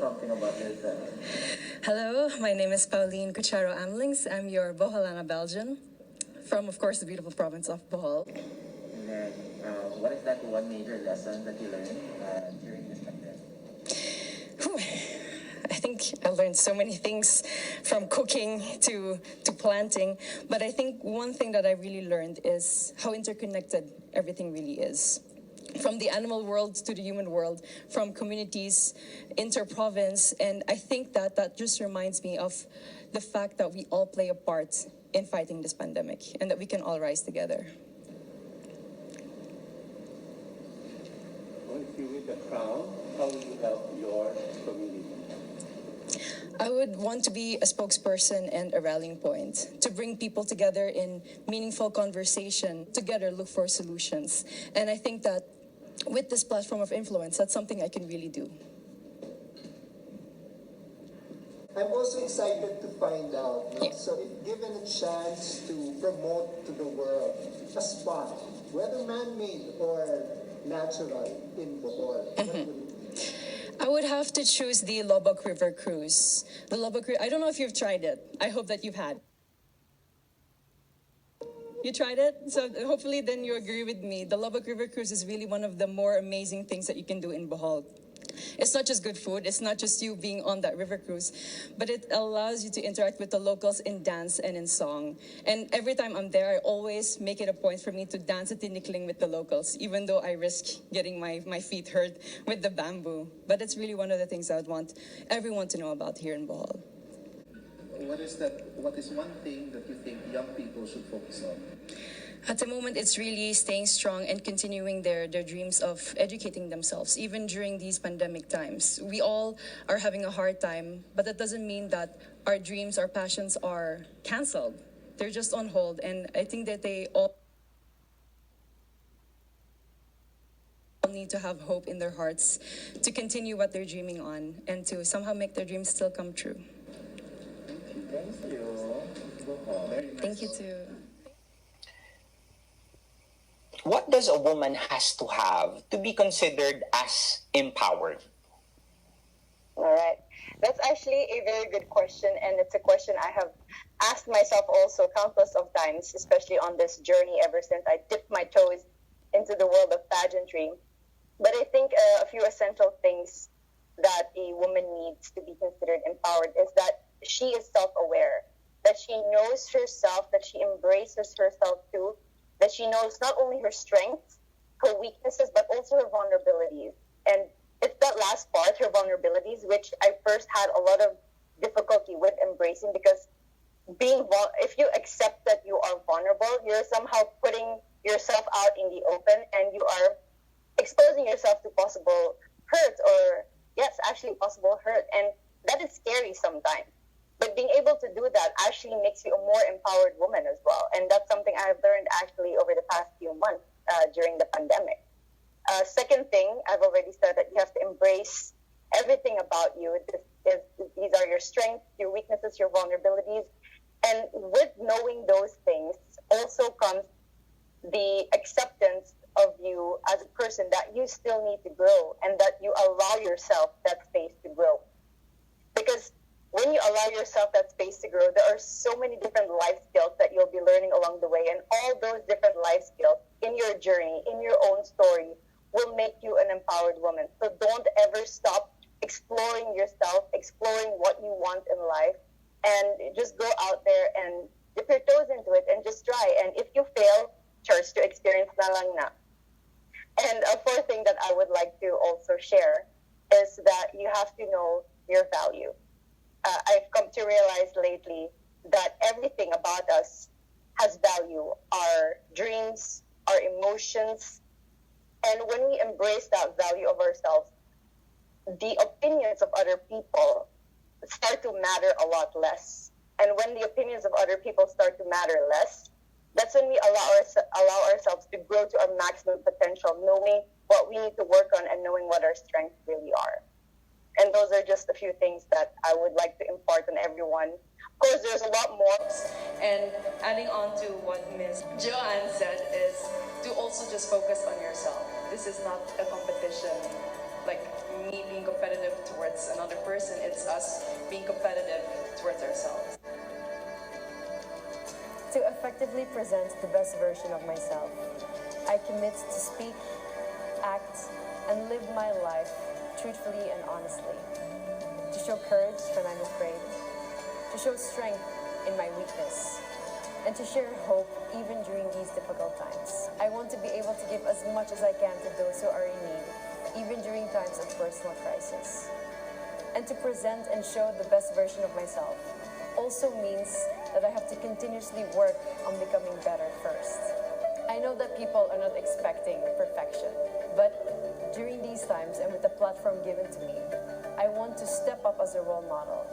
something about yourself. Hello, my name is Pauline Amelinckx. I'm your Boholana Belgian, from, of course, the beautiful province of Bohol. And then, what is that one major lesson that you learned during this pandemic? I think I learned so many things from cooking to planting, but I think one thing that I really learned is how interconnected everything really is. From the animal world to the human world, from communities, inter-province, and I think that just reminds me of the fact that we all play a part in fighting this pandemic and that we can all rise together. Well, if you win the crown, how will you help your community? I would want to be a spokesperson and a rallying point to bring people together in meaningful conversation, together look for solutions. And I think that with this platform of influence, that's something I can really do. I'm also excited to find out, Yeah. so if given a chance to promote to the world a spot, whether man-made or natural in Bohol, what would it be? I would have to choose the Lobok River Cruise. The Lobok River, I don't know if you've tried it. I hope that you've had. You tried it? So hopefully then you agree with me. The Lobok River Cruise is really one of the more amazing things that you can do in Bohol. It's not just good food, it's not just you being on that river cruise, but it allows you to interact with the locals in dance and in song. And every time I'm there, I always make it a point for me to dance at tinikling with the locals, even though I risk getting my feet hurt with the bamboo. But it's really one of the things I would want everyone to know about here in Bohol. What is one thing that you think young people should focus on? At the moment, it's really staying strong and continuing their dreams of educating themselves, even during these pandemic times. We all are having a hard time, but that doesn't mean that our dreams, our passions are canceled. They're just on hold, and I think that they all need to have hope in their hearts to continue what they're dreaming on and to somehow make their dreams still come true. Thank you. Thank you too. What does a woman has to have to be considered as empowered? All right. That's actually a very good question, and it's a question I have asked myself also countless of times, especially on this journey ever since I dipped my toes into the world of pageantry. But I think a few essential things that a woman needs to be considered empowered is that she is self-aware, that she knows herself, that she embraces herself too, that she knows not only her strengths, her weaknesses, but also her vulnerabilities. And it's that last part, her vulnerabilities, which I first had a lot of difficulty with embracing, because if you accept that you are vulnerable, you're somehow putting yourself out in the open and you are exposing yourself to possible hurt, or yes, actually possible hurt. And that is scary sometimes. But being able to do that actually makes you a more empowered woman as well. And that's something I've learned actually over the past few months during the pandemic. Second thing, I've already said that you have to embrace everything about you. These are your strengths, your weaknesses, your vulnerabilities. And with knowing those things also comes the acceptance of you as a person, that you still need to grow and that you allow yourself that space to grow. Because when you allow yourself that space to grow, there are so many different life skills that you'll be learning along the way. And all those different life skills in your journey, in your own story, will make you an empowered woman. So don't ever stop exploring yourself, exploring what you want in life, and just go out there and dip your toes into it and just try. And if you fail, church to experience na lang na. And a fourth thing that I would like to also share is that you have to know your value. I've come to realize lately that everything about us has value. Our dreams, our emotions. And when we embrace that value of ourselves, the opinions of other people start to matter a lot less. And when the opinions of other people start to matter less, that's when we allow ourselves to grow to our maximum potential, knowing what we need to work on and knowing what our strengths really are. And those are just a few things that I would like to impart on everyone. Of course, there's a lot more. And adding on to what Ms. Joanne said is to also just focus on yourself. This is not a competition. Like, me being competitive towards another person. It's us being competitive towards ourselves. To effectively present the best version of myself, I commit to speak, act, and live my life truthfully and honestly. To show courage when I'm afraid, to show strength in my weakness, and to share hope even during these difficult times. I want to be able to give as much as I can to those who are in need, even during times of personal crisis. And to present and show the best version of myself also means that I have to continuously work on becoming better first. I know that people are not expecting perfection, but during these times and with the platform given to me, I want to step up as a role model.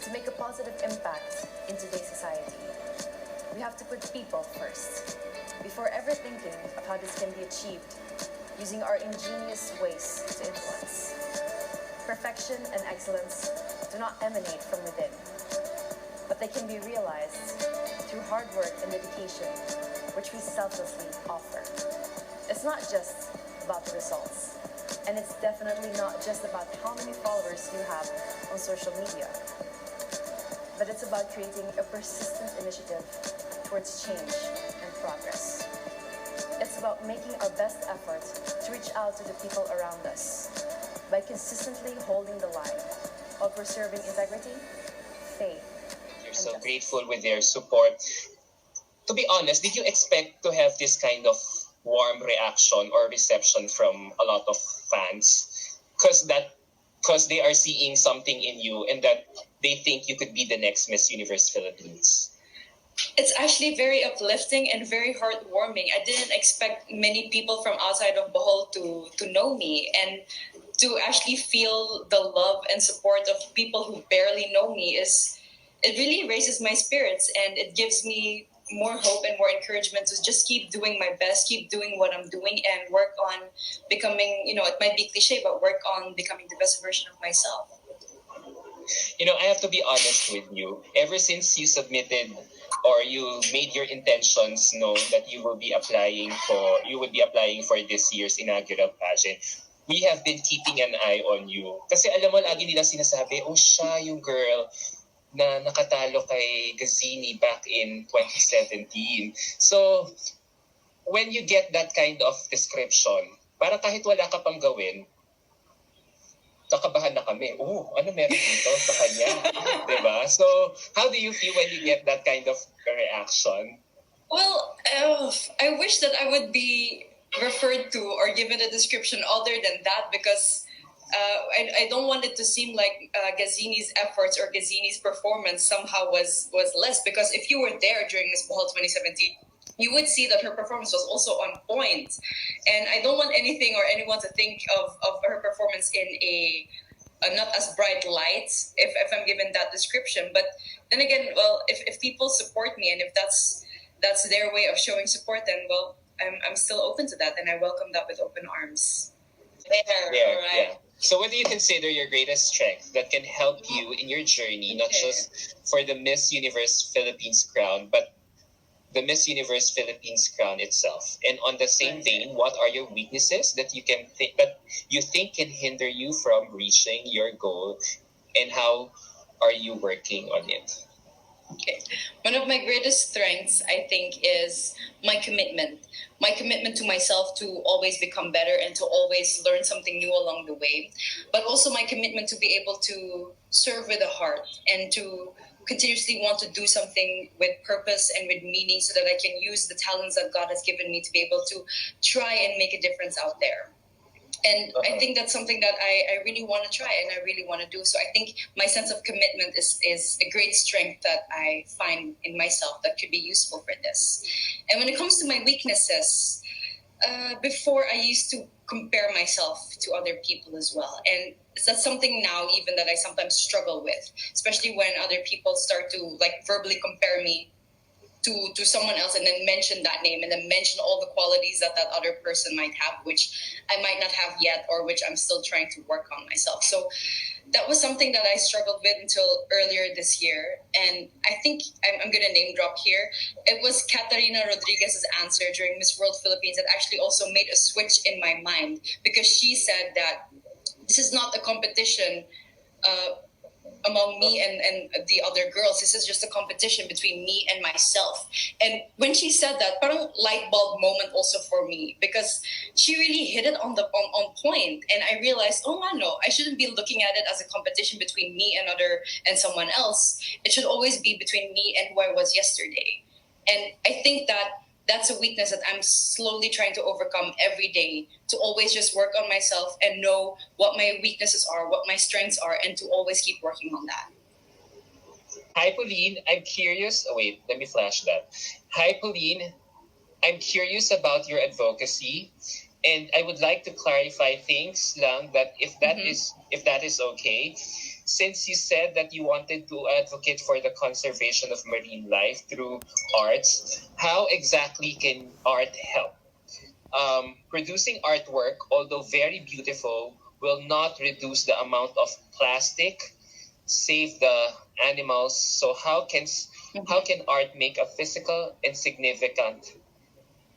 To make a positive impact in today's society, we have to put people first. Before ever thinking of how this can be achieved, using our ingenious ways to influence. Perfection and excellence do not emanate from within, but they can be realized through hard work and dedication, which we selflessly offer. It's not just about the results, and it's definitely not just about how many followers you have on social media, but it's about creating a persistent initiative towards change and progress. It's about making our best effort to reach out to the people around us by consistently holding the line while preserving integrity, faith, You're and so justice. grateful with their support. To be honest, did you expect to have this kind of warm reaction or reception from a lot of fans? Because they are seeing something in you and that they think you could be the next Miss Universe Philippines. It's actually very uplifting and very heartwarming. I didn't expect many people from outside of Bohol to know me, and to actually feel the love and support of people who barely know me it really raises my spirits, and it gives me more hope and more encouragement to just keep doing my best, keep doing what I'm doing, and work on becoming, it might be cliche, but work on becoming the best version of myself. I have to be honest with you. Ever since you submitted or you made your intentions known that you would be applying for this year's inaugural pageant, we have been keeping an eye on you. Kasi alam mo, lagi nila sinasabi, oh, siya yung girl na nakatalo kay Gazzini back in 2017. So, when you get that kind of description, para kahit wala ka pang gawin, nakabahan na kami. Oh, ano meron dito sa kanya? Diba? So, how do you feel when you get that kind of reaction? Well, I wish that I would be referred to or given a description other than that, because I don't want it to seem like Gazzini's efforts or Gazzini's performance somehow was less, because if you were there during Miss Bohol 2017, you would see that her performance was also on point. And I don't want anything or anyone to think of her performance in a not as bright light if I'm given that description. But then again, well, if people support me and if that's their way of showing support, then well, I'm still open to that, and I welcome that with open arms. There, Yeah, right? yeah. So what do you consider your greatest strength that can help you in your journey, not Okay. just for the Miss Universe Philippines crown, but the Miss Universe Philippines crown itself? And on the same vein, what are your weaknesses that you think can hinder you from reaching your goal, and how are you working on it? Okay. One of my greatest strengths, I think, is my commitment. My commitment to myself to always become better and to always learn something new along the way. But also my commitment to be able to serve with a heart and to continuously want to do something with purpose and with meaning, so that I can use the talents that God has given me to be able to try and make a difference out there. And I think that's something that I really want to try and I really want to do. So I think my sense of commitment is a great strength that I find in myself that could be useful for this. And when it comes to my weaknesses, before I used to compare myself to other people as well. And that's something now even that I sometimes struggle with, especially when other people start to like verbally compare me to someone else and then mention that name and then mention all the qualities that other person might have, which I might not have yet, or which I'm still trying to work on myself. So that was something that I struggled with until earlier this year. And I think I'm going to name drop here. It was Catarina Rodriguez's answer during Miss World Philippines that actually also made a switch in my mind, because she said that this is not a competition among me and the other girls. This is just a competition between me and myself. And when she said that, parang light bulb moment also for me, because she really hit it on point. And I realized, oh man, no, I shouldn't be looking at it as a competition between me and someone else. It should always be between me and who I was yesterday. And I think that that's a weakness that I'm slowly trying to overcome every day, to always just work on myself and know what my weaknesses are, what my strengths are, and to always keep working on that. Hi, Pauline. I'm curious. Oh, wait, let me flash that. Hi, Pauline. I'm curious about your advocacy, and I would like to clarify things lang, that if that is okay. Since you said that you wanted to advocate for the conservation of marine life through arts, how exactly can art help? Producing artwork, although very beautiful, will not reduce the amount of plastic, save the animals. So how can art make a physical and significant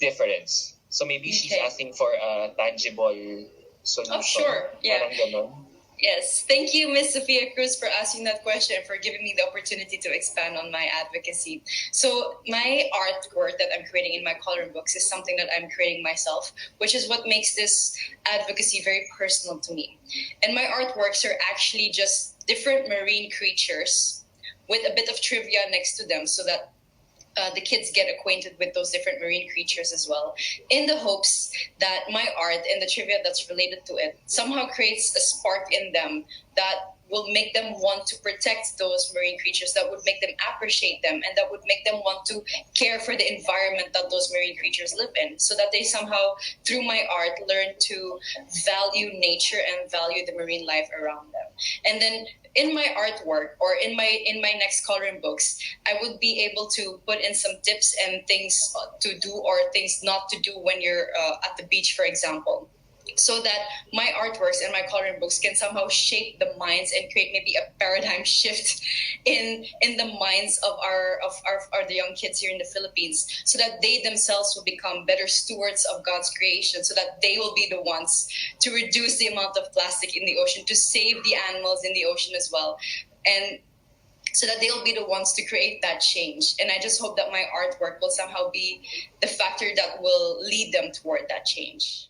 difference? So maybe she's asking for a tangible solution. Oh, sure. Yeah. Parang ganon. Yes, thank you, Ms. Sophia Cruz, for asking that question and for giving me the opportunity to expand on my advocacy. So my artwork that I'm creating in my coloring books is something that I'm creating myself, which is what makes this advocacy very personal to me. And my artworks are actually just different marine creatures with a bit of trivia next to them, so that the kids get acquainted with those different marine creatures as well, in the hopes that my art and the trivia that's related to it somehow creates a spark in them that will make them want to protect those marine creatures, that would make them appreciate them, and that would make them want to care for the environment that those marine creatures live in, so that they somehow, through my art, learn to value nature and value the marine life around them. And then in my artwork, or in my next coloring books, I would be able to put in some tips and things to do or things not to do when you're at the beach, for example, so that my artworks and my coloring books can somehow shape the minds and create maybe a paradigm shift in the minds of our the young kids here in the Philippines, so that they themselves will become better stewards of God's creation, so that they will be the ones to reduce the amount of plastic in the ocean, to save the animals in the ocean as well, and so that they'll be the ones to create that change. And I just hope that my artwork will somehow be the factor that will lead them toward that change.